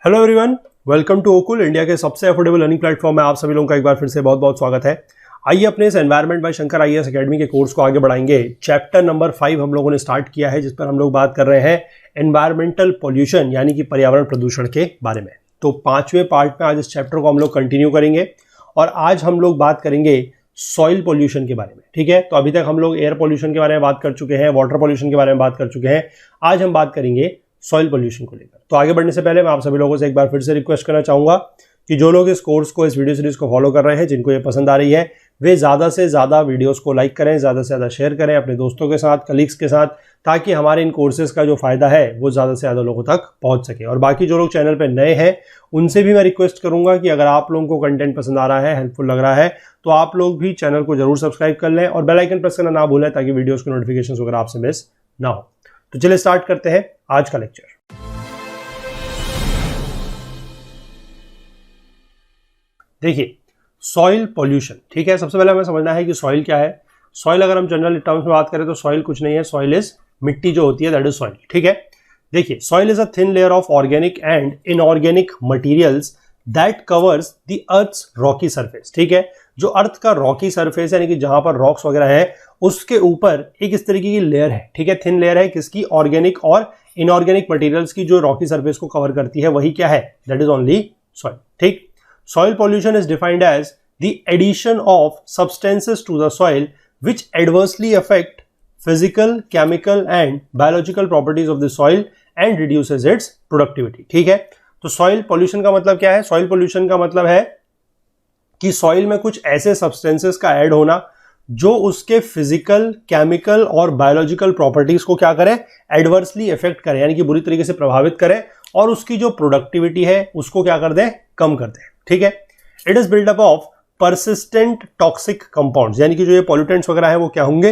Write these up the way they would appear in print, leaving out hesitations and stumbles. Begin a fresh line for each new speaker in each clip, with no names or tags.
Hello everyone, welcome to Okul, India के सबसे affordable learning platform में आप सभी लोगों का एक बार फिर से बहुत बहुत स्वागत है। आइए अपने इस environment by Shankar IAS academy के कोर्स को आगे बढ़ाएंगे। चैप्टर नंबर 5 हम लोगों ने स्टार्ट किया है, जिस पर हम लोग बात कर रहे हैं एनवायरमेंटल पॉल्यूशन यानी कि पर्यावरण प्रदूषण के बारे में। तो 5वें पार्ट में आज इस चैप्टर को हम लोग कंटिन्यू करेंगे और आज हम लोग बात करेंगे सॉइल पॉल्यूशन के बारे में। ठीक है, तो अभी तक हम लोग एयर पॉल्यूशन के बारे में बात कर चुके हैं, वाटर पॉल्यूशन के बारे में बात कर चुके हैं। आज हम बात करेंगे सॉइल पॉल्यूशन को लेकर। तो आगे बढ़ने से पहले मैं आप सभी लोगों से एक बार फिर से रिक्वेस्ट करना चाहूंगा कि जो लोग इस कोर्स को, इस वीडियो सीरीज को फॉलो कर रहे हैं, जिनको ये पसंद आ रही है, वे ज़्यादा से ज़्यादा वीडियोस को लाइक करें, ज़्यादा से ज़्यादा शेयर करें अपने दोस्तों के साथ, कलीग्स के साथ, ताकि हमारे इन कोर्सेज का जो फायदा है वो ज़्यादा से ज़्यादा लोगों तक पहुंच सके। और बाकी जो लोग चैनल पर नए हैं उनसे भी मैं रिक्वेस्ट करूंगा कि अगर आप लोगों को कंटेंट पसंद आ रहा है, हेल्पफुल लग रहा है, तो आप लोग भी चैनल को जरूर सब्सक्राइब कर लें और बेल आइकन प्रेस करना ना भूलें, ताकि वीडियोस के नोटिफिकेशंस वगैरह आपसे मिस ना हो। तो चलिए स्टार्ट करते हैं आज का लेक्चर। देखिए, सॉइल पॉल्यूशन, ठीक है, सबसे पहले हमें समझना है कि सॉइल क्या है। सॉइल अगर हम जनरल टर्म्स में बात करें तो सॉइल कुछ नहीं है, सॉइल इज मिट्टी जो होती है, दैट इज सॉइल। ठीक है, देखिए, soil is a thin layer of organic and inorganic materials that covers the earth's rocky surface. ठीक है, जो अर्थ का रॉकी सरफेस यानी कि जहां पर रॉक्स वगैरह है उसके ऊपर एक इस तरीके की लेयर है। ठीक है, थिन लेयर है किसकी? ऑर्गेनिक और इनऑर्गेनिक मटेरियल्स की, जो रॉकी सरफेस को कवर करती है, वही क्या है? That is only soil. ठीक, soil pollution is defined as the addition of substances to the soil which adversely affect physical, chemical and biological properties of the soil and reduces its productivity। ठीक है, तो soil pollution का मतलब क्या है? soil pollution का मतलब है कि soil में कुछ ऐसे substances का ऐड होना जो उसके फिजिकल, केमिकल और बायोलॉजिकल प्रॉपर्टीज को क्या करे? एडवर्सली इफेक्ट करे, यानी कि बुरी तरीके से प्रभावित करे और उसकी जो प्रोडक्टिविटी है उसको क्या कर दे? कम कर दे। ठीक है, it is buildup of persistent toxic compounds, यानी कि जो ये पॉल्यूटेंट्स वगैरह है वो क्या होंगे?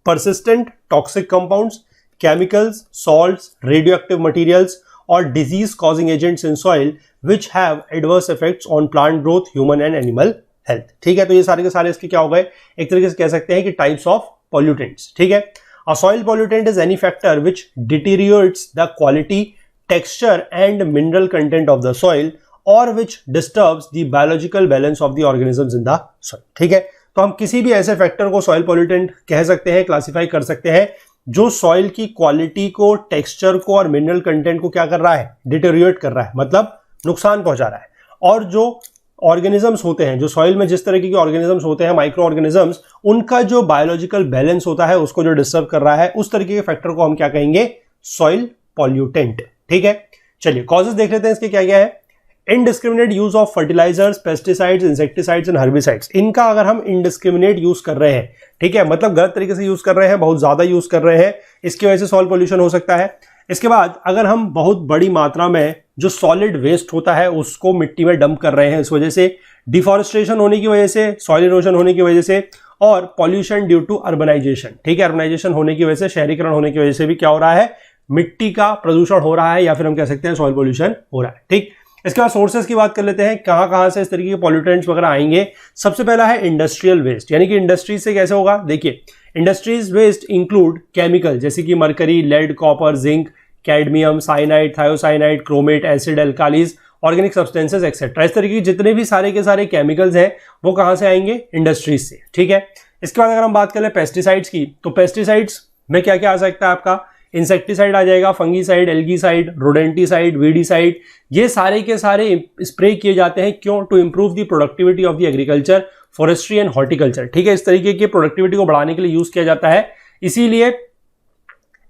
Persistent toxic compounds, chemicals, salts, radioactive materials और disease causing agents in soil which have adverse effects on plant growth, human and animal health. ठीक है, तो ये सारे के सारे इसके क्या हो गए? एक तरीके से कह सकते हैं कि टाइप्स ऑफ पॉल्यूटेंट्स। ठीक है, a soil pollutant is any factor which deteriorates the quality, texture and mineral content of the soil और which disturbs the biological balance of the organisms in the soil। ठीक है, तो हम किसी भी ऐसे फैक्टर को सॉइल पॉल्यूटेंट कह सकते हैं, क्लासिफाई कर सकते हैं, जो सॉइल की क्वालिटी को, टेक्सचर को और मिनरल कंटेंट को क्या कर रहा है? डिटेरियोरेट कर रहा है, मतलब नुकसान पहुंचा रहा है। और जो ऑर्गेनिजम्स होते हैं, जो सॉइल में जिस तरीके के ऑर्गेनिजम्स होते हैं, माइक्रो ऑर्गेनिजम्स, उनका जो बायोलॉजिकल बैलेंस होता है उसको जो डिस्टर्ब कर रहा है, उस तरीके के फैक्टर को हम क्या कहेंगे? Soil pollutant. ठीक है, चलिए कॉजेस देख लेते हैं इसके क्या क्या है। Indiscriminate use of fertilisers, pesticides, insecticides and herbicides. इनका अगर हम इनडिस्क्रिमिनेट यूज कर रहे हैं, ठीक है, मतलब गलत तरीके से यूज कर रहे हैं, बहुत ज्यादा यूज कर रहे हैं, इसकी वजह से सॉइल पॉल्यूशन हो सकता है। इसके बाद अगर हम बहुत बड़ी मात्रा में जो सॉलिड वेस्ट होता है उसको मिट्टी में डंप कर रहे हैं, इस वजह से डिफॉरेस्टेशन होने की वजह से, सॉइल इरोजन होने की वजह से, और पॉल्यूशन ड्यू टू अर्बनाइजेशन। ठीक है, अर्बनाइजेशन होने की वजह से, शहरीकरण होने की वजह से भी क्या हो रहा है? मिट्टी का प्रदूषण हो रहा है, या फिर हम कह सकते हैं सॉइल पॉल्यूशन हो रहा है। ठीक, इसके बाद सोर्सेज की बात कर लेते हैं, कहां से इस तरीके के पॉल्यूटेंट्स वगैरह आएंगे। सबसे पहला है इंडस्ट्रियल वेस्ट, यानी कि इंडस्ट्रीज से कैसे होगा? देखिए, इंडस्ट्रीज वेस्ट इंक्लूड केमिकल जैसे कि mercury, lead, copper, zinc, cadmium, cyanide, thiocyanate, chromate, acid, alkalies, organic substances etcetera. इस तरीके के जितने भी सारे के सारे केमिकल्स हैं वो कहां से आएंगे? इंडस्ट्रीज से। ठीक है, इसके बाद अगर हम बात करें पेस्टिसाइड्स की, तो पेस्टिसाइड्स में क्या क्या आ सकता है आपका? इंसेक्टिसाइड आ जाएगा, फंगीसाइड, एल्गीसाइड, रोडेंटिसाइड, वीडीसाइड, ये सारे के सारे स्प्रे किए जाते हैं। क्यों? To improve the productivity of the agriculture, forestry and horticulture. ठीक है, इस तरीके की प्रोडक्टिविटी को बढ़ाने के लिए यूज किया जाता है। इसीलिए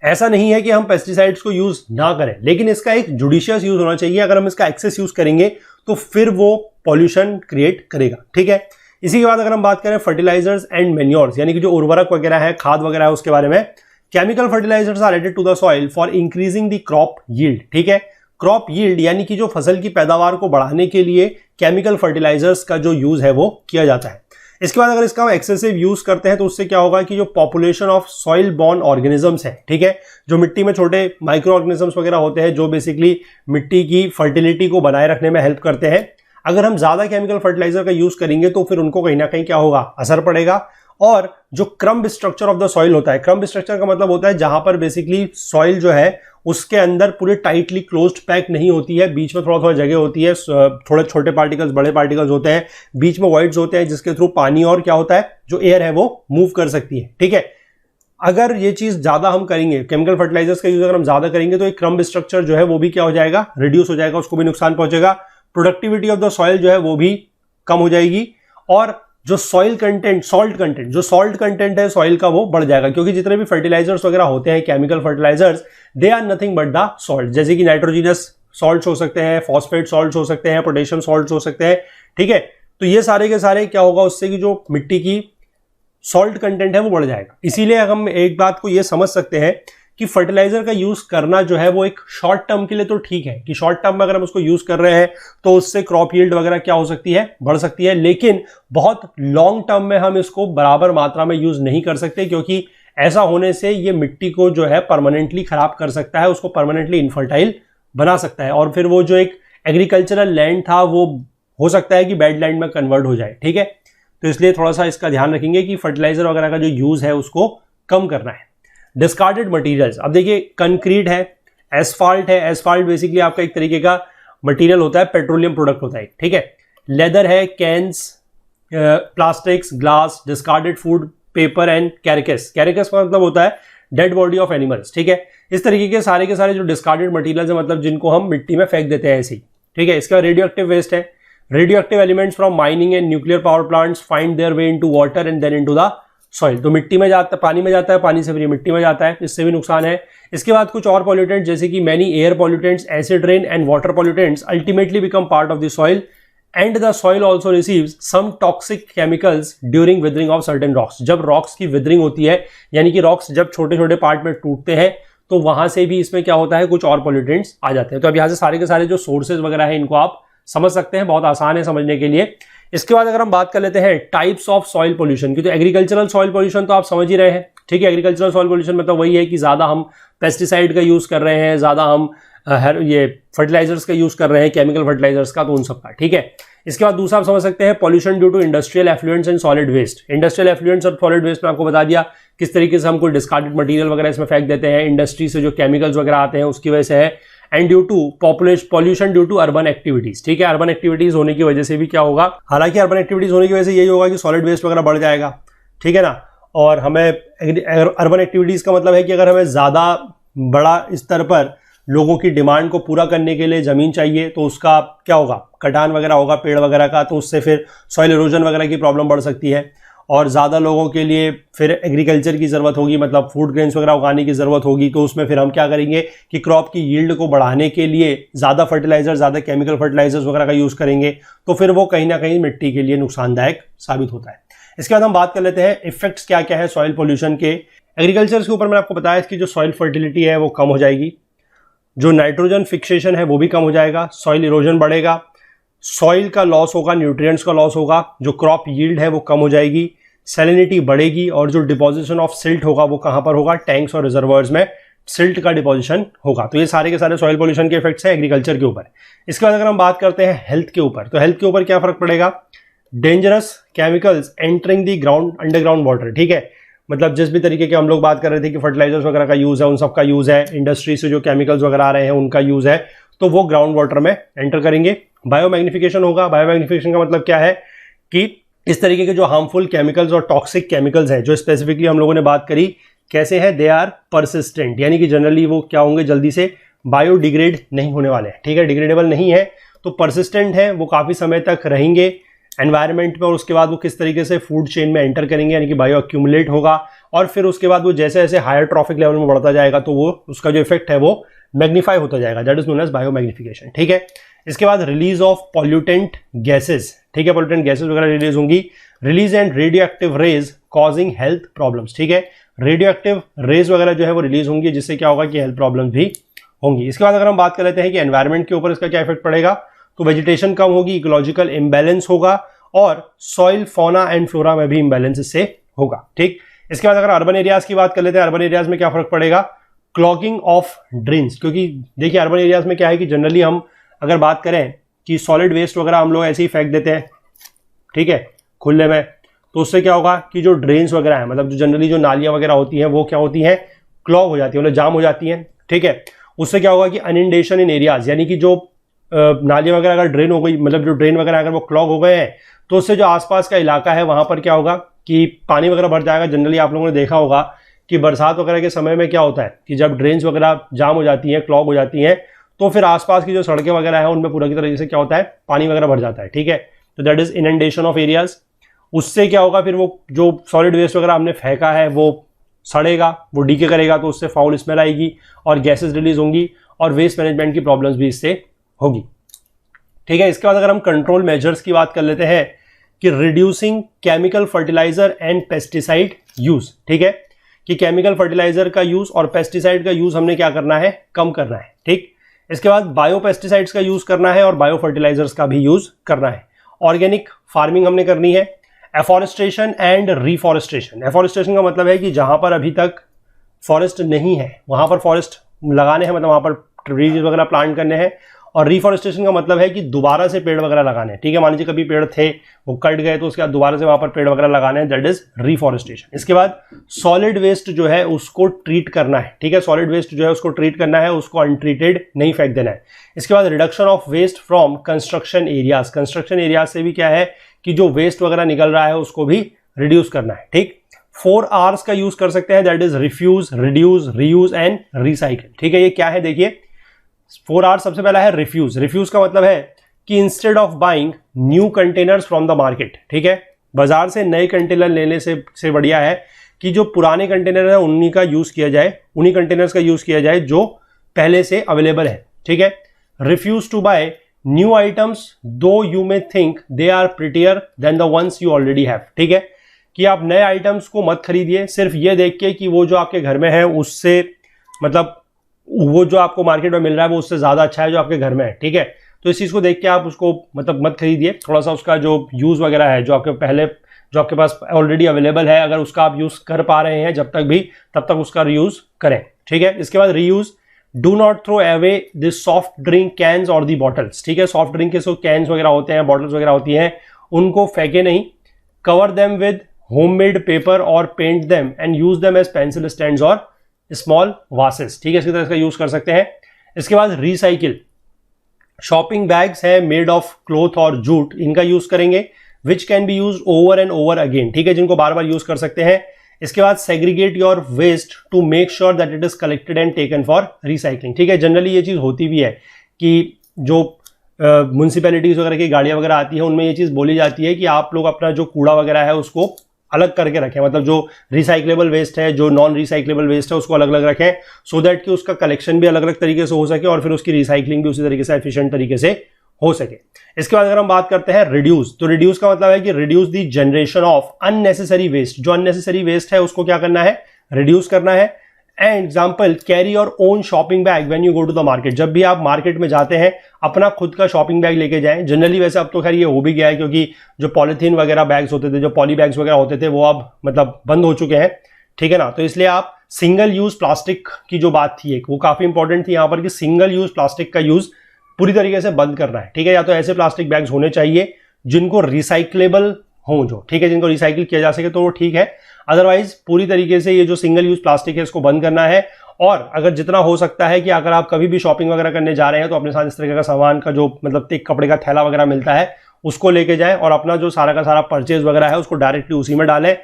ऐसा नहीं है कि हम पेस्टिसाइड्स को यूज ना करें, लेकिन इसका एक जुडिशियस यूज होना चाहिए। अगर हम इसका एक्सेस यूज करेंगे तो फिर वो पॉल्यूशन क्रिएट करेगा। ठीक है, इसी के बाद अगर हम बात करें फर्टिलाइजर्स एंड मेन्योर्स, यानी कि जो उर्वरक वगैरह है, खाद वगैरह है, उसके बारे में, chemical fertilisers are added to the soil for increasing the crop yield. ठीक है, क्रॉप यील्ड यानी कि जो फसल की पैदावार को बढ़ाने के लिए केमिकल फर्टिलाइजर्स का जो यूज है वो किया जाता है। इसके बाद अगर इसका एक्सेसिव यूज करते हैं तो उससे क्या होगा कि जो population of soil born organisms है, ठीक है, जो मिट्टी में छोटे माइक्रो ऑर्गेनिजम्स वगैरह होते हैं जो बेसिकली मिट्टी की फर्टिलिटी को बनाए रखने में हेल्प करते हैं, अगर हम ज्यादा केमिकल फर्टिलाइजर का यूज करेंगे तो फिर उनको कहीं ना कहीं क्या होगा? असर पड़ेगा और जो crumb structure of the soil होता है, क्रम्ब स्ट्रक्चर का मतलब होता है जहां पर बेसिकली सॉइल जो है उसके अंदर पूरी टाइटली क्लोज्ड पैक नहीं होती है, बीच में थोड़ा थोड़ा जगह होती है, थोड़े छोटे पार्टिकल्स बड़े पार्टिकल्स होते हैं, बीच में वॉइड्स होते हैं जिसके थ्रू पानी और क्या होता है जो एयर है वो मूव कर सकती है। ठीक है, अगर ये चीज ज्यादा हम करेंगे, केमिकल फर्टिलाइजर्स का यूज अगर हम ज्यादा करेंगे तो एक क्रम्ब स्ट्रक्चर जो है वो भी क्या हो जाएगा, रिड्यूस हो जाएगा, उसको भी नुकसान पहुंचेगा, प्रोडक्टिविटी ऑफ द सॉइल जो है वो भी कम हो जाएगी, और जो सॉइल कंटेंट, सॉल्ट कंटेंट, जो सॉल्ट कंटेंट है सॉइल का वो बढ़ जाएगा, क्योंकि जितने भी फर्टिलाइजर्स वगैरह होते हैं, chemical fertilisers, they are nothing but the salt. जैसे कि नाइट्रोजिनस सॉल्ट्स हो सकते हैं, फॉस्फेट सॉल्ट्स हो सकते हैं, पोटेशियम सॉल्ट्स हो सकते हैं। ठीक है, तो ये सारे के सारे क्या होगा उससे कि जो मिट्टी की सॉल्ट कंटेंट है वो बढ़ जाएगा। इसीलिए हम एक बात को ये समझ सकते हैं कि फर्टिलाइजर का यूज करना जो है वो एक शॉर्ट टर्म के लिए तो ठीक है, कि शॉर्ट टर्म में अगर हम उसको यूज कर रहे हैं तो उससे क्रॉप यील्ड वगैरह क्या हो सकती है, बढ़ सकती है, लेकिन बहुत लॉन्ग टर्म में हम इसको बराबर मात्रा में यूज नहीं कर सकते, क्योंकि ऐसा होने से ये मिट्टी को जो है परमानेंटली खराब कर सकता है, उसको परमानेंटली इनफर्टाइल बना सकता है, और फिर वो जो एक एग्रीकल्चरल लैंड था वो हो सकता है कि बैड लैंड में कन्वर्ट हो जाए। ठीक है, तो इसलिए थोड़ा सा इसका ध्यान रखेंगे कि फर्टिलाइजर वगैरह का जो यूज है उसको कम करना है। डिस्कार्डेड मटेरियल्स, अब देखिए कंक्रीट है, एसफाल्ट है, एसफाल्ट बेसिकली आपका एक तरीके का मटेरियल होता है, पेट्रोलियम प्रोडक्ट होता है। ठीक है, लेदर है, cans, plastics, glass, discarded food, paper and कैरिकस। कैरिकस का मतलब होता है डेड बॉडी ऑफ एनिमल्स। ठीक है, इस तरीके के सारे जो डिस्कार्डेड मटेरियल्स है, मतलब जिनको हम मिट्टी में फेंक देते हैं ऐसे ही। ठीक है, इसका रेडियो एक्टिव वेस्ट है, radioactive elements from mining and nuclear power plants find their way into water and then into the soil. तो मिट्टी में जाता है, पानी में जाता है, पानी से फिर मिट्टी में जाता है, इससे भी नुकसान है। इसके बाद कुछ और पॉल्यूटेंट्स जैसे कि many air pollutants, acid rain and water pollutants ultimately become part of the soil and the soil also receives some toxic chemicals during weathering of certain rocks. जब रॉक्स की विदरिंग होती है, यानी कि रॉक्स जब छोटे छोटे पार्ट में टूटते हैं, तो वहां से भी इसमें क्या होता है, कुछ और पॉल्यूटेंट्स आ जाते हैं। तो अब यहाँ से सारे के सारे जो सोर्सेज वगैरह है इनको आप समझ सकते हैं, बहुत आसान है समझने के लिए। इसके बाद अगर हम बात कर लेते हैं टाइप्स ऑफ सॉइल पोल्यूशन की, तो एग्रीकल्चरल सॉइल पोल्यूशन तो आप समझ ही रहे हैं। ठीक है, एग्रीकल्चरल सॉइल पोल्यूशन मतलब वही है कि ज्यादा हम पेस्टिसाइड का यूज कर रहे हैं, ज्यादा हम ये फर्टिलाइजर्स का यूज कर रहे हैं, केमिकल फर्टिलाइजर्स का, तो उन सबका। ठीक है, इसके बाद दूसरा आप समझ सकते हैं pollution due to industrial effluents and solid waste. Industrial effluents और सॉलिड वेस्ट में आपको बता दिया किस तरीके से हम कोई डिस्कार्डेड मटेरियल वगैरह इसमें फेंक देते हैं, इंडस्ट्री से जो केमिकल्स वगैरह आते हैं उसकी वजह से है। And due to pollution due to urban activities. ठीक है, अर्बन एक्टिविटीज होने की वजह से भी क्या होगा, हालांकि अर्बन एक्टिविटीज होने की वजह से यही होगा कि सॉलिड वेस्ट वगैरह बढ़ जाएगा। ठीक है ना, और हमें अर्बन एक्टिविटीज का मतलब है कि अगर हमें ज्यादा बड़ा स्तर पर लोगों की डिमांड को पूरा करने के लिए जमीन चाहिए तो उसका क्या होगा, कटान वगैरह होगा पेड़ वगैरह का, तो उससे फिर सॉइल इरोजन वगैरह की प्रॉब्लम बढ़ सकती है, और ज़्यादा लोगों के लिए फिर एग्रीकल्चर की ज़रूरत होगी, मतलब फूड ग्रेन्स वगैरह उगाने की ज़रूरत होगी। तो उसमें फिर हम क्या करेंगे कि क्रॉप की यील्ड को बढ़ाने के लिए ज़्यादा फर्टिलाइजर, ज़्यादा केमिकल फर्टिलाइजर्स वगैरह का यूज़ करेंगे, तो फिर वो कहीं ना कहीं मिट्टी के लिए नुकसानदायक साबित होता है। इसके बाद हम बात कर लेते हैं इफेक्ट्स क्या क्या है सॉइल पोल्यूशन के। एग्रीकल्चर के ऊपर मैंने आपको बताया इसकी जो सॉइल फर्टिलिटी है वो कम हो जाएगी, जो नाइट्रोजन फिक्सेशन है वो भी कम हो जाएगा, सॉइल इरोजन बढ़ेगा, सॉइल का लॉस होगा, न्यूट्रिएंट्स का लॉस होगा, जो क्रॉप यील्ड है वो कम हो जाएगी, सैलिनिटी बढ़ेगी, और जो डिपोजिशन ऑफ सिल्ट होगा वो कहां पर होगा, टैंक्स और रिजर्वायर्स में सिल्ट का डिपोजिशन होगा। तो ये सारे के सारे सॉइल पोल्यूशन के इफेक्ट्स हैं एग्रीकल्चर के ऊपर। इसके बाद अगर हम बात करते हैं हेल्थ के ऊपर, तो हेल्थ के ऊपर क्या फर्क पड़ेगा, dangerous chemicals entering the ground, underground water. ठीक है, मतलब जिस भी तरीके के हम लोग बात कर रहे थे कि फर्टिलाइजर्स वगैरह का यूज है, उन सब का यूज है, इंडस्ट्री से जो केमिकल्स वगैरह आ रहे हैं उनका यूज है, तो वो ग्राउंड वाटर में एंटर करेंगे। बायोमैग्निफिकेशन होगा। बायोमैग्निफिकेशन का मतलब क्या है कि इस तरीके के जो हार्मफुल केमिकल्स और टॉक्सिक केमिकल्स हैं जो स्पेसिफिकली हम लोगों ने बात करी, कैसे हैं, दे आर परसिस्टेंट, यानी कि जनरली वो क्या होंगे, जल्दी से बायोडिग्रेड नहीं होने वाले हैं। ठीक है, डिग्रेडेबल नहीं है तो परसिस्टेंट है, वो काफी समय तक रहेंगे एनवायरनमेंट में, और उसके बाद वो किस तरीके से फूड चेन में एंटर करेंगे, यानी कि बायो एक्यूमुलेट होगा, और फिर उसके बाद वो जैसे जैसे हायर ट्रॉफिक लेवल में बढ़ता जाएगा तो वो उसका जो इफेक्ट है वो मैग्नीफाई होता जाएगा, that is known as biomagnification. ठीक है, इसके बाद रिलीज ऑफ पॉल्यूटेंट गैसेज। ठीक है, पॉल्यूटेंट गैसेज वगैरह रिलीज होंगी, release and radio active rays causing health problems. ठीक है, रेडियो एक्टिव रेज वगैरह जो है वो रिलीज होंगी, जिससे क्या होगा कि हेल्थ प्रॉब्लम्स भी होंगी। इसके बाद अगर हम बात कर लेते हैं कि एनवायरमेंट के ऊपर इसका क्या इफेक्ट पड़ेगा, तो वेजिटेशन कम होगी, इकोलॉजिकल इम्बैलेंस होगा, और सॉइल फौना एंड फ्लोरा में भी इम्बैलेंस इससे होगा। ठीक, इसके बाद अगर अर्बन एरियाज की बात कर लेते हैं, अर्बन एरियाज में क्या फर्क पड़ेगा, क्लॉगिंग ऑफ ड्रेन्स, क्योंकि देखिए अर्बन एरियाज में क्या है कि जनरली हम अगर बात करें कि सॉलिड वेस्ट वगैरह हम लोग ऐसे ही फेंक देते हैं, ठीक है, खुले में, तो उससे क्या होगा कि जो ड्रेन्स वगैरह है, मतलब जो जनरली जो नालियां वगैरह होती हैं वो क्या होती हैं, क्लॉग हो जाती है, मतलब जाम हो जाती हैं, ठीक है। उससे क्या होगा कि अनइंडेशन इन एरियाज, यानी कि जो नालियां वगैरह अगर ड्रेन हो गई, मतलब जो ड्रेन वगैरह अगर वो क्लॉग हो गए हैं, तो उससे जो आसपास का इलाका है वहां पर क्या होगा कि पानी वगैरह भर जाएगा। जनरली आप लोगों ने देखा होगा कि बरसात वगैरह के समय में क्या होता है कि जब ड्रेन्स वगैरह जाम हो जाती हैं, क्लॉग हो जाती हैं, तो फिर आसपास की जो सड़कें वगैरह हैं उनमें पूरा की तरह से क्या होता है, पानी वगैरह भर जाता है, ठीक है। तो that is inundation of areas. उससे क्या होगा, फिर वो जो सॉलिड वेस्ट वगैरह हमने फेंका है वो सड़ेगा, वो डीके करेगा, तो उससे फाउल स्मेल आएगी और गैसेस रिलीज होंगी और वेस्ट मैनेजमेंट की प्रॉब्लम्स भी इससे होगी, ठीक है। इसके बाद अगर हम कंट्रोल मेजर्स की बात कर लेते हैं कि reducing chemical fertiliser and pesticide use, ठीक है, कि केमिकल फर्टिलाइजर का यूज और पेस्टिसाइड का यूज हमने क्या करना है, कम करना है, ठीक। इसके बाद बायो पेस्टिसाइड्स का यूज करना है और बायो फर्टिलाइजर्स का भी यूज करना है। ऑर्गेनिक फार्मिंग हमने करनी है। एफॉरेस्ट्रेशन एंड रिफॉरेस्ट्रेशन, एफॉरेस्ट्रेशन का मतलब है कि जहां पर अभी तक फॉरेस्ट नहीं है वहां पर फॉरेस्ट लगाने हैं, मतलब वहां पर ट्रीज वगैरह प्लांट करने हैं। और रिफॉरेस्ट्रेशन का मतलब है कि दोबारा से पेड़ वगैरह लगाने हैं, ठीक है। मान लीजिए कभी पेड़ थे वो कट गए तो उसके बाद दोबारा से वहां पर पेड़ वगैरह लगाने हैं, दैट इज रिफॉरेस्ट्रेशन। इसके बाद सॉलिड वेस्ट जो है उसको ट्रीट करना है, ठीक है, सॉलिड वेस्ट जो है उसको ट्रीट करना है, उसको अनट्रीटेड नहीं फेंक देना है। इसके बाद reduction of waste from construction areas, construction areas से भी क्या है कि जो वेस्ट वगैरह निकल रहा है उसको भी रिड्यूस करना है, ठीक। 4 R's का यूज कर सकते हैं, that is refuse, reduce, reuse and recycle, ठीक है। ये क्या है देखिए, 4 R's सबसे पहला है रिफ्यूज। रिफ्यूज का मतलब है कि instead of buying new containers from the market, ठीक है, बाजार से नए कंटेनर लेने से बढ़िया है कि जो पुराने कंटेनर है उन्हीं का यूज किया जाए, उन्हीं कंटेनर्स का यूज किया जाए जो पहले से अवेलेबल है, ठीक है। Refuse to buy new items though you may think they are prettier than the ones you already have, ठीक है, कि आप नए आइटम्स को मत खरीदिए सिर्फ ये देख के कि वो जो आपके घर में है उससे, मतलब वो जो आपको मार्केट में मिल रहा है वो उससे ज्यादा अच्छा है जो आपके घर में है, ठीक है। तो इस चीज को देख के आप उसको मतलब मत खरीदिए, थोड़ा सा उसका जो यूज वगैरह है जो आपके पास ऑलरेडी अवेलेबल है, अगर उसका आप यूज कर पा रहे हैं जब तक भी, तब तक उसका रीयूज करें, ठीक है। इसके बाद reuse, do not throw away this soft drink cans और दी बॉटल्स, ठीक है, सॉफ्ट ड्रिंक के जो कैंस वगैरह होते हैं, बॉटल्स वगैरह होती हैं, उनको फेंके नहीं। Cover them with homemade paper और paint them and use them as pencil stands और स्मॉल वासेस, ठीक है, इसी तरह इसका यूज कर सकते हैं। इसके बाद रिसाइकिल, शॉपिंग बैग्स है मेड ऑफ क्लोथ और जूट, इनका यूज करेंगे, which can be use over and over again, ठीक है, जिनको बार बार यूज कर सकते हैं। इसके बाद segregate your waste to make sure that it is collected and taken for recycling, ठीक है। जनरली ये चीज होती भी है कि जो म्यूनसिपैलिटीज वगैरह की गाड़ियां वगैरह आती है उनमें ये चीज बोली जाती है कि आप लोग अपना जो कूड़ा वगैरह है उसको अलग करके रखें, मतलब जो रिसाइक्लेबल वेस्ट है, जो नॉन रिसाइक्लेबल वेस्ट है उसको अलग अलग रखें, सो दैट कि उसका कलेक्शन भी अलग अलग तरीके से हो सके और फिर उसकी रिसाइकलिंग भी उसी तरीके से एफिशिएंट तरीके से हो सके। इसके बाद अगर हम बात करते हैं रिड्यूस, तो रिड्यूस का मतलब है कि reduce the generation of unnecessary waste, जो अननेसेसरी वेस्ट है उसको क्या करना है, रिड्यूस करना है। And example, carry your own shopping bag when you go to the market, जब भी आप मार्केट में जाते हैं अपना खुद का शॉपिंग बैग लेके जाएं। जनरली वैसे अब तो खैर ये हो भी गया है क्योंकि जो पॉलीथीन वगैरह बैग्स होते थे, जो पॉली बैग्स वगैरह होते थे वो अब मतलब बंद हो चुके हैं, ठीक है ना। तो इसलिए आप सिंगल यूज प्लास्टिक की जो बात थी एक, वो काफी इंपॉर्टेंट थी यहाँ पर कि सिंगल यूज प्लास्टिक का यूज पूरी तरीके से बंद करना है, ठीक है। या तो ऐसे प्लास्टिक बैग्स होने चाहिए जिनको रिसाइक्लेबल हो, जो ठीक है, जिनको रिसाइकिल किया जा सके तो वो ठीक है, अदरवाइज पूरी तरीके से ये जो सिंगल यूज प्लास्टिक है इसको बंद करना है। और अगर जितना हो सकता है कि अगर आप कभी भी शॉपिंग वगैरह करने जा रहे हैं तो अपने साथ इस तरह का सामान का जो मतलब एक कपड़े का थैला वगैरह मिलता है उसको लेके जाएं और अपना जो सारा का सारा परचेज वगैरह है उसको डायरेक्टली उसी में डालें।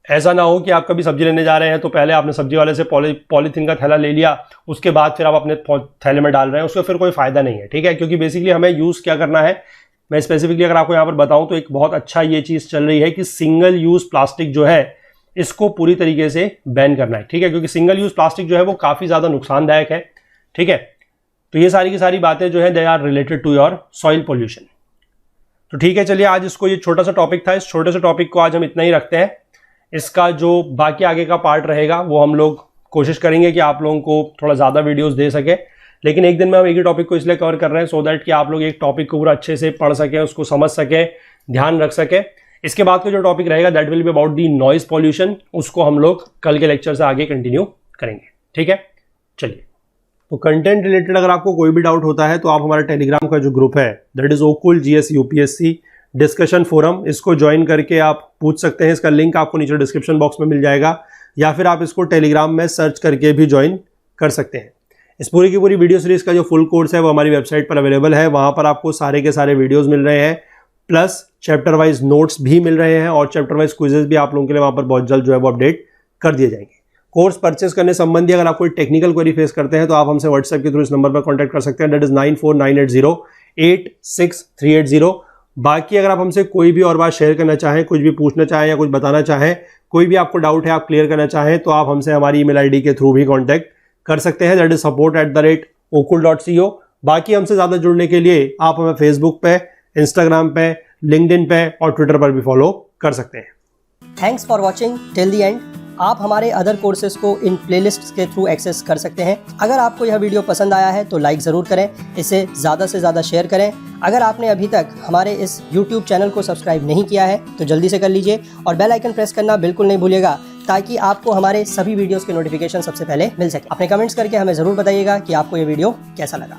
ऐसा ना हो कि आप कभी सब्जी लेने जा रहे हैं तो पहले आपने सब्जी वाले से पॉलीथीन का थैला ले लिया, उसके बाद फिर आप अपने थैले में डाल रहे हैं, उसका फिर कोई फायदा नहीं है, ठीक है। क्योंकि बेसिकली हमें यूज क्या करना है, मैं स्पेसिफिकली अगर आपको यहाँ पर बताऊं तो एक बहुत अच्छा ये चीज चल रही है कि सिंगल यूज प्लास्टिक जो है इसको पूरी तरीके से बैन करना है, ठीक है, क्योंकि सिंगल यूज प्लास्टिक जो है वो काफी ज्यादा नुकसानदायक है, ठीक है। तो ये सारी की सारी बातें जो है they are related to your soil pollution. तो ठीक है, चलिए आज इसको, ये छोटा सा टॉपिक था, इस छोटे से टॉपिक को आज हम इतना ही रखते हैं। इसका जो बाकी आगे का पार्ट रहेगा वो हम लोग कोशिश करेंगे कि आप लोगों को थोड़ा ज्यादा वीडियोस दे सके, लेकिन एक दिन में हम एक ही टॉपिक को इसलिए कवर कर रहे हैं सो दैट कि आप लोग एक टॉपिक को पूरा अच्छे से पढ़ सकें, उसको समझ सकें, ध्यान रख सकें। इसके बाद का जो टॉपिक रहेगा that will be about the noise pollution, उसको हम लोग कल के लेक्चर से आगे कंटिन्यू करेंगे, ठीक है। चलिए, तो कंटेंट रिलेटेड अगर आपको कोई भी डाउट होता है तो आप हमारा टेलीग्राम का जो ग्रुप है that is Okul GS UPSC discussion forum, इसको ज्वाइन करके आप पूछ सकते हैं। इसका लिंक आपको नीचे डिस्क्रिप्शन बॉक्स में मिल जाएगा, या फिर आप इसको टेलीग्राम में सर्च करके भी ज्वाइन कर सकते हैं। इस पूरी की पूरी वीडियो सीरीज का जो फुल कोर्स है वो हमारी वेबसाइट पर अवेलेबल है। वहाँ पर आपको सारे के सारे वीडियोज़ मिल रहे हैं, प्लस चैप्टर वाइज नोट्स भी मिल रहे हैं, और चैप्टर वाइज क्विजेज भी आप लोगों के लिए वहाँ पर बहुत जल्द जो है वो अपडेट कर दिए जाएंगे। कोर्स परचेस करने संबंधी अगर आप कोई टेक्निकल क्वेरी फेस करते हैं तो आप हमसे व्हाट्सएप के थ्रू इस नंबर पर कॉन्टैक्ट कर सकते हैं, दैट इज 9498086380। बाकी अगर आप हमसे कोई भी और बात शेयर करना चाहें, कुछ भी पूछना चाहें या कुछ बताना चाहें, कोई भी आपको डाउट है आप क्लियर करना चाहें, तो आप हमसे हमारी ईमेल आईडी के थ्रू भी कॉन्टैक्ट कर सकते हैं, दैट इज support@okul.co। बाकी हमसे ज़्यादा जुड़ने के लिए आप हमें फेसबुक पे, इंस्टाग्राम पे, लिंक्डइन पे और ट्विटर पर भी फॉलो कर सकते हैं।
Thanks for watching till the end. आप हमारे अदर कोर्सेज को इन प्लेलिस्ट्स के थ्रू एक्सेस कर सकते हैं। अगर आपको यह वीडियो पसंद आया है तो लाइक ज़रूर करें, इसे ज़्यादा से ज़्यादा शेयर करें। अगर आपने अभी तक हमारे इस YouTube चैनल को सब्सक्राइब नहीं किया है तो जल्दी से कर लीजिए, और बेल आइकन प्रेस करना बिल्कुल नहीं भूलिएगा, ताकि आपको हमारे सभी वीडियोज़ के नोटिफिकेशन सबसे पहले मिल सके। अपने कमेंट्स करके हमें ज़रूर बताइएगा कि आपको ये वीडियो कैसा लगा।